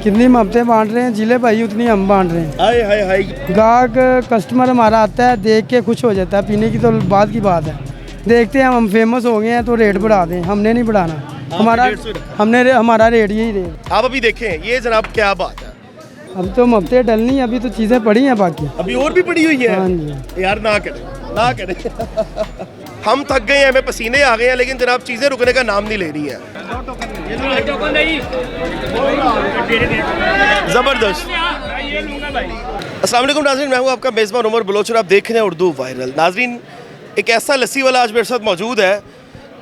कितनी मफ्ते बांट रहे हैं जिले भाई, उतनी हम बांट रहे हैं। हाय हाय हाय। गाहक कस्टमर हमारा आता है, देख के खुश हो जाता है, पीने की तो बाद की बात है। देखते हैं हम फेमस हो गए हैं तो रेट बढ़ा दें, हमने नहीं बढ़ाना, हमारा रेट यही रेट। आप अभी देखें ये जनाब क्या बात है, अब तो मफ्ते डलनी, अभी तो चीज़ें पड़ी हैं बाकी। अभी और भी पड़ी हुई है। हाँ जी यार ना करें ना करें। हम थक गए हैं, हमें पसीने आ गए हैं, लेकिन जनाब चीजें रुकने का नाम नहीं ले रही है। जबरदस्त। अस्सलाम वालेकुम नाज़रीन, मैं हूं आपका मेज़बान उमर बलोच और आप देख रहे हैं उर्दू वायरल। नाज़रीन, एक ऐसा लस्सी वाला आज मेरे साथ मौजूद है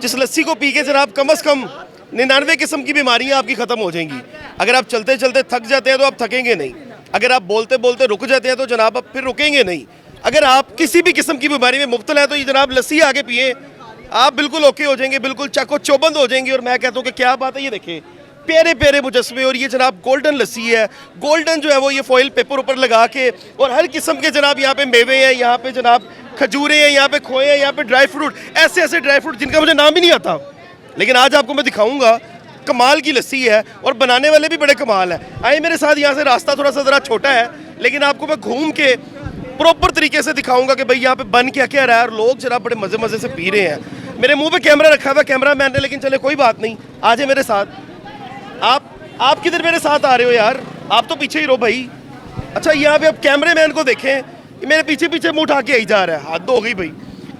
जिस लस्सी को पी के जनाब कम से कम 99 किस्म की बीमारियां आपकी ख़त्म हो जाएंगी। अगर आप चलते चलते थक जाते हैं तो आप थकेंगे नहीं, अगर आप बोलते बोलते रुक जाते हैं तो जनाब आप फिर रुकेंगे नहीं, अगर आप किसी भी किस्म की बीमारी में मुब्तला है तो ये जनाब लस्सी आगे पिए, आप बिल्कुल ओके हो जाएंगे, बिल्कुल चाको चौबंद हो जाएंगे। और मैं कहता हूँ कि क्या बात है, ये देखें प्यारे प्यारे मुजस्मे, और ये जनाब गोल्डन लस्सी है। गोल्डन जो है वो ये फॉइल पेपर ऊपर लगा के, और हर किस्म के जनाब यहाँ पे मेवे हैं, यहाँ पे जनाब खजूरें हैं, यहाँ पे खोए हैं, यहाँ पे ड्राई फ्रूट, ऐसे ऐसे ड्राई फ्रूट जिनका मुझे नाम ही नहीं आता, लेकिन आज आपको मैं दिखाऊंगा। कमाल की लस्सी है और बनाने वाले भी बड़े कमाल है। आए मेरे साथ, यहाँ से रास्ता थोड़ा सा ज़रा छोटा है, लेकिन आपको मैं घूम के प्रॉपर तरीके से दिखाऊंगा कि भाई यहाँ पे बन क्या क्या रहा है, और लोग जनाब बड़े मज़े मज़े से पी रहे हैं। मेरे मुंह पे कैमरा रखा हुआ कैमरा मैन ने, लेकिन चले कोई बात नहीं, आ जाए मेरे साथ। आप किधर मेरे साथ आ रहे हो यार, आप तो पीछे ही रहो भाई। अच्छा, यहाँ पे आप कैमरे मैन को देखें, मेरे पीछे पीछे मुँह उठा के आई जा रहा है, हद हो गई भाई।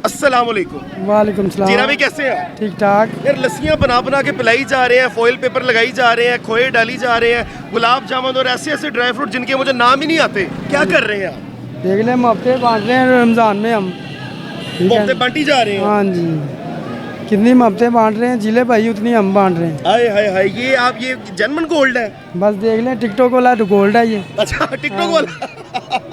अस्सलाम वालेकुम। वालेकुम सलाम। जीरा भाई कैसे हैं? ठीक ठाक। यार लस्सियाँ बना बना के पिलाई जा रहे हैं, फॉइल पेपर लगाई जा रहे हैं, खोए डाली जा रहे हैं, गुलाब जामुन और ऐसे ऐसे ड्राई फ्रूट जिनके मुझे नाम ही नहीं आते, क्या कर रहे हैं आप? देख लें, मफ्ते बांट रहे हैं रमज़ान में हम, ठीक है। मुफ्ते बांटी जा रहे हैं। हाँ जी, कितनी मफ्ते बांट रहे हैं जिले भाई, उतनी हम बांट रहे हैं। हाय हाय हाय, ये आप ये जनमन गोल्ड है? बस देख लें, टिकटॉक वाला तो गोल्ड है ये। अच्छा, टिकटॉक वाला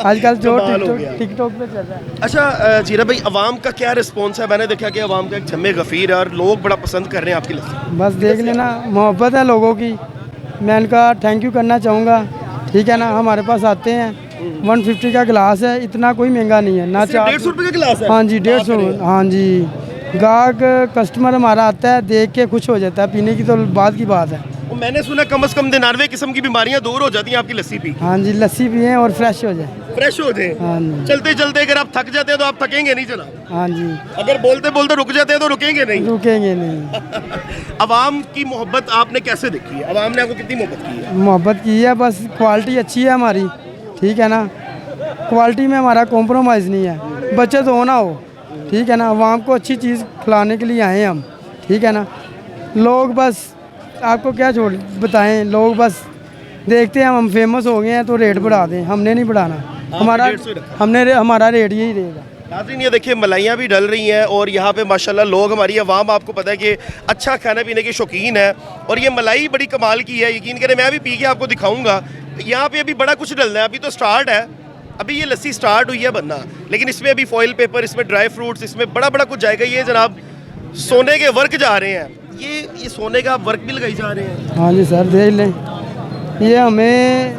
आजकल जो कमाल हो गया। टिकटॉक पे चल रहा है। अच्छा जीरा भाई, अवाम का क्या रिस्पॉन्स है? मैंने देखा कि अवाम का एक जम्मे गफीर है और लोग बड़ा पसंद कर रहे हैं आपकी लस्सी। बस देख लेना, मोहब्बत है लोगों की, मैं इनका थैंक यू करना चाहूँगा, ठीक है ना। हमारे पास आते हैं, 150 का गिलास है, इतना कोई महंगा नहीं है ना। 150 रुपये का गिलास है? हाँ जी, 150। हाँ जी, गाहक कस्टमर हमारा आता है, देख के खुश हो जाता है, पीने की तो बाद की बात है। वो मैंने सुना कम से कम 99 किस्म की बीमारियां दूर हो जाती हैं आपकी लस्सी पी। हाँ जी, लस्सी पिए और फ्रेश हो जाए। फ्रेश हो जाए। हाँ जी। चलते चलते अगर आप थक जाते हैं तो आप थकेंगे नहीं जनाब, हाँ जी, अगर बोलते बोलते रुक जाते हैं तो रुकेंगे नहीं। रुकेंगे नहीं। अवाम की मोहब्बत आपने कैसे देखी है? अवाम ने आपको कितनी मोहब्बत की है? मोहब्बत की है, बस क्वालिटी अच्छी है हमारी, ठीक है ना। क्वालिटी में हमारा कॉम्प्रोमाइज़ नहीं है, बचत हो ना हो, ठीक है ना। अवाम को अच्छी चीज़ खिलाने के लिए आए हैं हम, ठीक है ना। लोग बस आपको क्या छोड़ बताएं, लोग बस देखते हैं हम फेमस हो गए हैं तो रेट बढ़ा दें, हमने नहीं बढ़ाना, हमारा रेट यही रहेगा। नाज़रीन, ये देखिए मलाइयाँ भी डल रही हैं और यहाँ पे माशाल्लाह लोग, हमारी अवाम आपको पता है कि अच्छा खाने पीने के शौकीन है, और ये मलाई बड़ी कमाल की है, यकीन करें मैं भी पी के आपको दिखाऊंगा। यहाँ पे अभी बड़ा कुछ डलना है, अभी तो स्टार्ट है, अभी ये लस्सी स्टार्ट हुई है बनना, लेकिन इसमें अभी फॉइल पेपर, इसमें ड्राई फ्रूट्स, इसमें बड़ा बड़ा कुछ जाएगा। ये जनाब सोने के वर्क जा रहे हैं, ये सोने का वर्क भी लगाई जा रहे हैं। हाँ जी सर, देख लें, ये हमें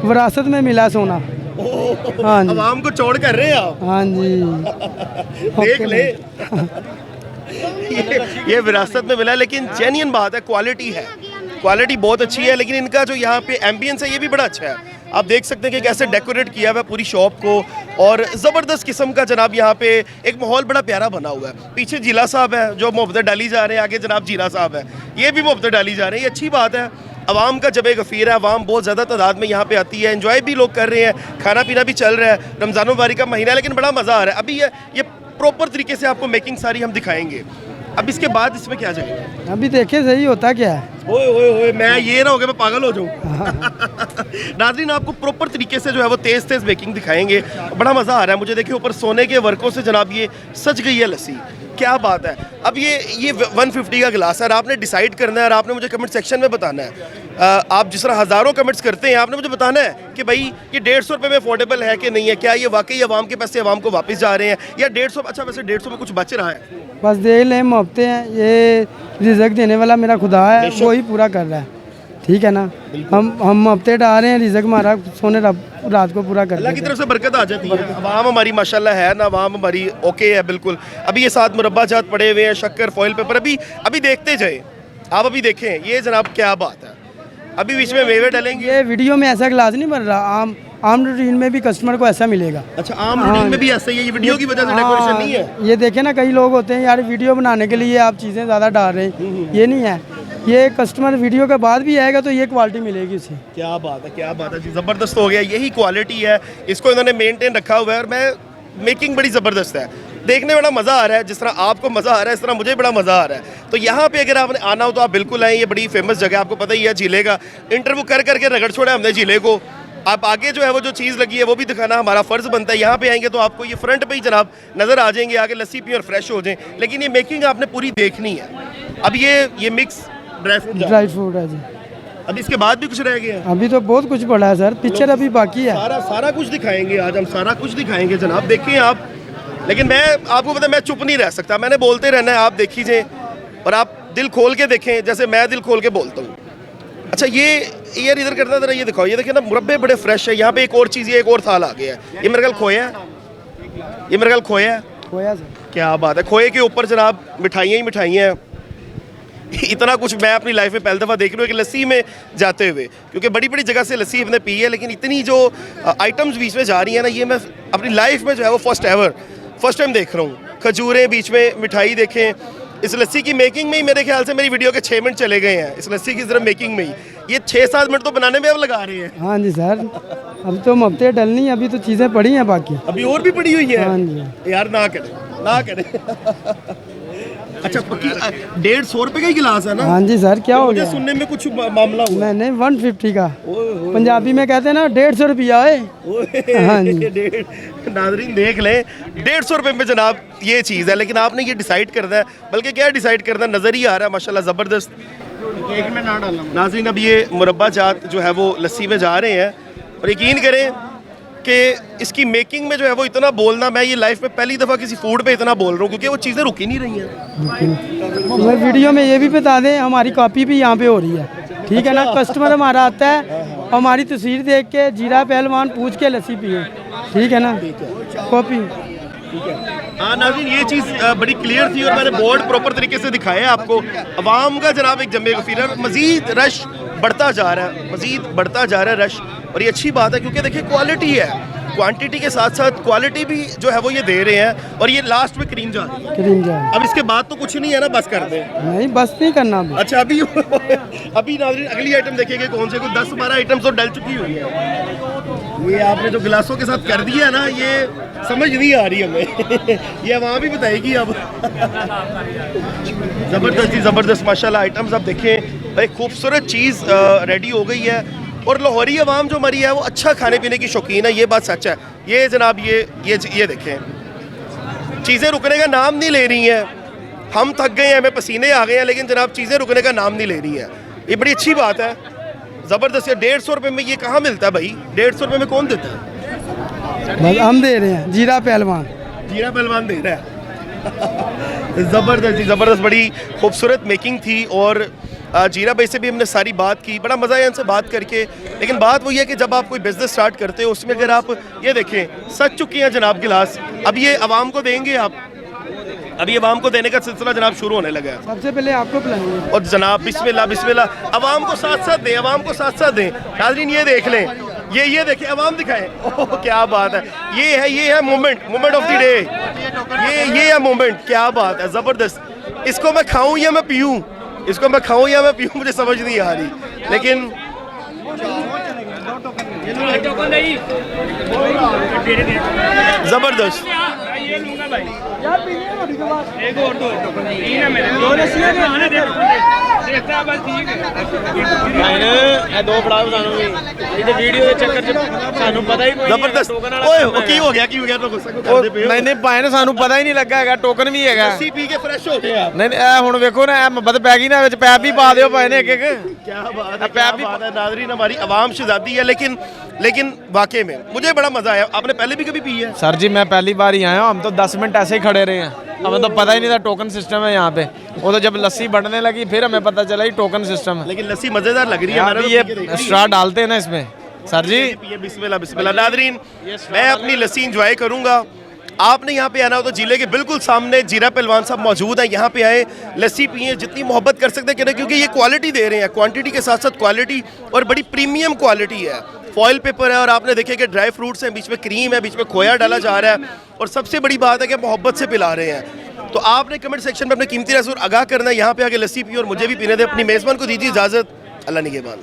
विरासत में मिला सोना। हाँ जी, अवाम को चौड़ कर रहे हैं आप। हाँ जी। देख ले। ये विरासत में मिला, लेकिन जेन्युइन बात है, क्वालिटी है, क्वालिटी बहुत अच्छी है। लेकिन इनका जो यहाँ पे एम्बियंस है ये भी बड़ा अच्छा है, आप देख सकते हैं कि कैसे डेकोरेट किया हुआ है पूरी शॉप को, और ज़बरदस्त किस्म का जनाब यहाँ पे एक माहौल बड़ा प्यारा बना हुआ है। पीछे जीला साहब है जो मोहब्बत डाली जा रहे हैं, आगे जनाब जीरा साहब है, ये भी मोहब्बत डाली जा रही है। ये अच्छी बात है, अवाम का जब गफ़ीर है, अवाम बहुत ज़्यादा तादाद में यहाँ पे आती है, एंजॉय भी लोग कर रहे हैं, खाना पीना भी चल रहा है, रमज़ान मुबारक का महीना है, लेकिन बड़ा मज़ा आ रहा है। अभी ये प्रॉपर तरीके से आपको मेकिंग सारी हम दिखाएंगे। अब इसके बाद इसमें क्या जाएगा, अभी देखे सही होता क्या है। ओए ओए ओए, मैं ये ना हो गया मैं पागल हो जाऊँ। नाज़रीन, आपको प्रॉपर तरीके से जो है वो तेज़ तेज़ बेकिंग दिखाएंगे, बड़ा मज़ा आ रहा है मुझे। देखिए ऊपर सोने के वर्कों से जनाब ये सज गई है लस्सी, क्या बात है। अब ये 150 का गिलास है, और आपने डिसाइड करना है, और आपने मुझे कमेंट सेक्शन में बताना है। आप जिस तरह हज़ारों कमेंट्स करते हैं, आपने मुझे बताना है कि भाई ये 150 रुपये में अफोर्डेबल है कि नहीं है, क्या ये वाकई अवाम के पैसे अवाम को वापस जा रहे हैं, या 150। अच्छा वैसे 150 में कुछ बच रहा है? बस देख लें, मफ्ते हैं, ये रिज़्क देने वाला मेरा खुदा है, वही पूरा कर रहा है, ठीक है ना। हम हफ्ते डाल रहे हैं, रिज़्क हमारा सोने रात को पूरा कर अल्लाह की तरफ से बरकत आ जाती है। अवाम हमारी माशाल्लाह है ना, अवाम हमारी ओके है बिल्कुल। अभी ये साथ मुरब्बा जात पड़े हुए हैं, शक्कर, फॉइल पेपर, अभी देखते जाए आप, अभी देखें ये जनाब क्या बात है। अभी बीच में मेवे डालेंगे। ये वीडियो में ऐसा गिलास नहीं बन रहा, आम रूटीन में भी कस्टमर को ऐसा मिलेगा। अच्छा, आम रूटीन में भी ऐसा ही है, ये वीडियो की वजह से डेकोरेशन नहीं है। ये देखे ना, कई लोग होते हैं यार वीडियो बनाने के लिए आप चीज़ें ज़्यादा डाल रहे हैं, ये नहीं है। ये कस्टमर वीडियो के बाद भी आएगा तो ये क्वालिटी मिलेगी उसे। क्या बात है, क्या बात है जी, ज़बरदस्त हो गया। यही क्वालिटी है, इसको इन्होंने मेंटेन रखा हुआ है और मैं मेकिंग बड़ी ज़बरदस्त है, देखने में बड़ा मज़ा आ रहा है। जिस तरह आपको मज़ा आ रहा है इस तरह मुझे बड़ा मज़ा आ रहा है। तो यहाँ पे अगर आपने आना हो तो आप बिल्कुल आएँ, ये बड़ी फेमस जगह, आपको पता ही है झीले का। इंटरव्यू कर करके रगड़ छोड़ा हमने झीले को। आप आगे जो है वो जो चीज़ लगी है वो भी दिखाना हमारा फ़र्ज़ बनता है। यहाँ पे आएंगे तो आपको ये फ्रंट पे ही जनाब नज़र आ जाएंगे, आगे लस्सी पी और फ्रेश हो जाएं। लेकिन ये मेकिंग आपने पूरी देखनी है। अब ये मिक्स ड्राई फ्रूट है जी। अब इसके बाद भी कुछ रह गया? अभी तो बहुत कुछ पड़ा है सर, पिक्चर अभी बाकी है। सारा कुछ दिखाएंगे आज हम, सारा कुछ दिखाएंगे जनाब, देखिए आप। लेकिन मैं आपको पता, मैं चुप नहीं रह सकता, मैंने बोलते रहना है। आप देखिए और आप दिल खोल के देखें जैसे मैं दिल खोल के बोलता हूँ। अच्छा, ये यार इधर करना जरा, ये दिखाओ, ये देखिए ना, मुरब्बे बड़े फ्रेश है। यहाँ पे एक और चीज़, ये एक और थाल आ गया है। ये मेरे ख्याल खोया है, ये मेरे ख्याल खोया है। खोया सर, क्या बात है। खोए के ऊपर जनाब मिठाइयाँ ही मिठाइयाँ हैं। इतना कुछ मैं अपनी लाइफ में पहली दफ़ा देख रहा हूँ कि लस्सी में जाते हुए, क्योंकि बड़ी बड़ी जगह से लस्सी हमने पी है, लेकिन इतनी जो आइटम्स बीच में जा रही है ना, ये मैं अपनी लाइफ में जो है वो फर्स्ट टाइम देख रहा हूँ। खजूरें बीच में, मिठाई देखें। इस लस्सी की मेकिंग में ही मेरे ख्याल से मेरी वीडियो के 6 मिनट चले गए हैं, इस लस्सी की सिर्फ मेकिंग में ही। ये 6-7 मिनट तो बनाने में अब लगा रहे हैं। हाँ जी सर, अब तो मफ्ते डलनी है, अभी तो चीज़ें पड़ी हैं बाकी। अभी और भी पड़ी हुई है। हाँ जी यार, ना करें अच्छा, पक्की 150 रुपए का ही गिलास है ना? हाँ जी सर, क्या हो गया? सुनने में कुछ मामला हुआ। मैंने 150 का, पंजाबी में कहते हैं ना 150 रुपया है। हाँ जी, नाज़रीन देख लें, 150 रुपए में जनाब ये चीज़ है। लेकिन आपने ये डिसाइड करना है, बल्कि क्या डिसाइड करना है, नज़र ही आ रहा है माशाल्लाह ज़बरदस्त। एक में ना डालना। नाज़रीन, अब ये मुरब्बा जात जो है वो लस्सी में जा रहे हैं और यकीन करें कि इसकी मेकिंग में जो है वो इतना बोलना, मैं ये लाइफ में पहली दफ़ा किसी फूड पे इतना बोल रहा हूँ, क्योंकि वो चीज़ें रुक ही नहीं रही हैं। मैं वीडियो में ये भी बता दें, हमारी कॉपी भी यहाँ पे हो रही है, ठीक है ना। कस्टमर हमारा आता है, हमारी तस्वीर देख के जीरा पहलवान पूछ के लस्सी पिए, ठीक है ना, कॉपी। हाँ नाज़रीन, ये चीज़ बड़ी क्लियर थी और मैंने बोर्ड प्रॉपर तरीके से दिखाया है आपको। अवाम का जनाब एक जमे गफीर, मज़ीद रश बढ़ता जा रहा है, मज़ीद बढ़ता जा रहा है रश। और ये अच्छी बात है, क्योंकि देखिए क्वालिटी है, क्वांटिटी के साथ साथ क्वालिटी भी जो है वो ये दे रहे हैं। और ये लास्ट में क्रीम जा रही है। क्रीम जा, अब इसके बाद तो कुछ नहीं है ना, बस कर दें? नहीं, बस नहीं करना अभी। अच्छा, अभी नाज़रीन अगली आइटम देखिए कौन से, कोई 10-12 आइटम तो डल चुकी हुई है। ये आपने जो गिलासों के साथ कर दिया ना, ये समझ नहीं आ रही हमें। ये वहाँ भी बताएगी अब। ज़बरदस्त जी, ज़बरदस्त माशाल्लाह। आइटम्स आप देखें, एक खूबसूरत चीज़ रेडी हो गई है। और लाहौरी अवाम जो हमारी है वो अच्छा खाने पीने की शौकीन है, ये बात सच है। ये जनाब ये देखें, चीज़ें रुकने का नाम नहीं ले रही हैं। हम थक गए हैं, हमें पसीने आ गए हैं, लेकिन जनाब चीज़ें रुकने का नाम नहीं ले रही हैं। ये बड़ी अच्छी बात है, ज़बरदस्त। 150 रुपये में ये कहाँ मिलता है भाई? 150 रुपये में कौन देता है? बस हम दे रहे हैं, जीरा पहलवान दे रहा है। ज़बरदस्त जी, ज़बरदस्त, बड़ी खूबसूरत मेकिंग थी। और जीरा भाई से भी हमने सारी बात की, बड़ा मज़ा आया इनसे बात करके। लेकिन बात वही है कि जब आप कोई बिज़नेस स्टार्ट करते हो, उसमें अगर आप ये देखें, सज चुकी हैं जनाब गिलास, अब ये आवाम को देंगे आप। अभी आवाम को देने का सिलसिला जनाब शुरू होने लगा है। सबसे पहले आपको पिलाएंगे और जनाब बिस्मिल्लाह बिस्मिल्लाह, आवाम को साथ साथ दें, आवाम को साथ साथ दें। नाज़रीन ये देख लें, ये देखिए, आवाम दिखाएं। ओह क्या बात है, ये है मोमेंट ऑफ द डे। ये है मोमेंट, क्या बात है, ज़बरदस्त। इसको मैं खाऊं या मैं पीऊं, मुझे समझ नहीं आ रही। लेकिन ज़बरदस्त। ਜ਼ਬਰਦਸਤ। ਓਏ ਕੀ ਹੋ ਗਿਆ ਤੂੰ ਗੁੱਸਾ ਕਿਉਂ ਕਰਦੇ ਪਏ ਹੋ? ਨਹੀਂ ਭਾਈ ਨੇ ਸਾਨੂੰ ਪਤਾ ਹੀ ਨਹੀਂ ਲੱਗਾ ਹੈਗਾ, ਟੋਕਨ ਵੀ ਹੈਗਾ। ਲੱਸੀ ਪੀ ਕੇ ਫਰੈਸ਼ ਹੋ ਗਏ ਆ। ਨਹੀਂ ਇਹ ਹੁਣ ਵੇਖੋ ਨਾ, ਇਹ ਮੁਹੱਬਤ ਪੈ ਗਈ ਨਾ ਵਿੱਚ, ਪੈਪ ਵੀ ਪਾ ਦਿਓ ਭਾਈ ਨੇ ਇੱਕ। क्या बात है नाज़रीन, हमारी आवाम शहज़ादी है। लेकिन वाकई में मुझे बड़ा मज़ा आया। आपने पहले भी कभी पी है? सर जी मैं पहली बार ही आया हूँ, हम तो 10 मिनट ऐसे ही खड़े रहे हैं, हमें तो पता ही नहीं था टोकन सिस्टम है यहाँ पे। वो तो जब लस्सी बढ़ने लगी फिर हमें पता चला ही टोकन सिस्टम है। लेकिन लस्सी मज़ेदार लग रही है। यहाँ भी ये स्ट्रा डालते हैं ना इसमें। सर जी बिस्मिल्लाह बिस्मिल्लाह। नाज़रीन मैं अपनी लस्सी इंजॉय करूँगा आपने यहाँ पे आना हो तो जिले के बिल्कुल सामने जीरा पहलवान साहब मौजूद हैं, यहाँ पे आए, लस्सी पिए, जितनी मोहब्बत कर सकते हैं क्योंकि ये क्वालिटी दे रहे हैं, क्वांटिटी के साथ साथ क्वालिटी, और बड़ी प्रीमियम क्वालिटी है। फॉइल पेपर है और आपने देखे कि ड्राई फ्रूट्स हैं, बीच में क्रीम है, बीच में खोया डाला जा रहा है, और सबसे बड़ी बात है कि मोहब्बत से पिला रहे हैं। तो आपने कमेंट सेक्शन में अपने कीमती राय आगाह करना है, यहाँ पे आके लस्सी पिए और मुझे भी पीने दे। अपनी मेज़बान को दीजिए इजाज़त, अल्लाह निगहबान।